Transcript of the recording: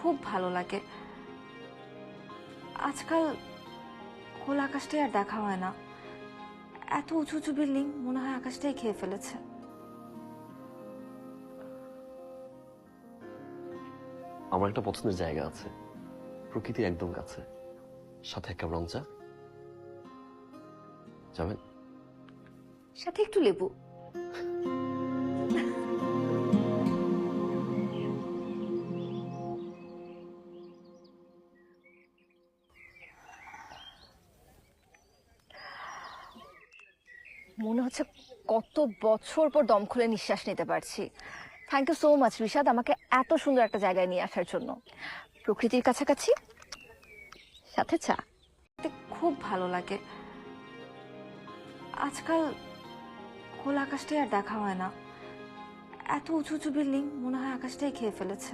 খুব ভালো লাগে। আজকাল খোলা আকাশটাই আর দেখা হয় না। এত উঁচু উঁচু বিল্ডিং, মনে হয় আকাশটাই খেয়ে ফেলেছে। আমার একটা পছন্দের জায়গা আছে, প্রকৃতির একদম কাছে, সাথে এক কাপ রং চা। যাবেন? সাথে একটু লেবু। মনে হচ্ছে কত বছর পর দম খুলে নিঃশ্বাস নিতে পারছি। Thank you so much Rishad, আমাকে এত সুন্দর একটা জায়গায় নিয়ে আসার জন্য। প্রকৃতির কাছাকাছি, সাথে চা। খুব ভালো লাগে। আজকাল খোলা আকাশটাই আর দেখা হয় না। এত উঁচু উঁচু বিল্ডিং, মনে হয় আকাশটাই খেয়ে ফেলেছে।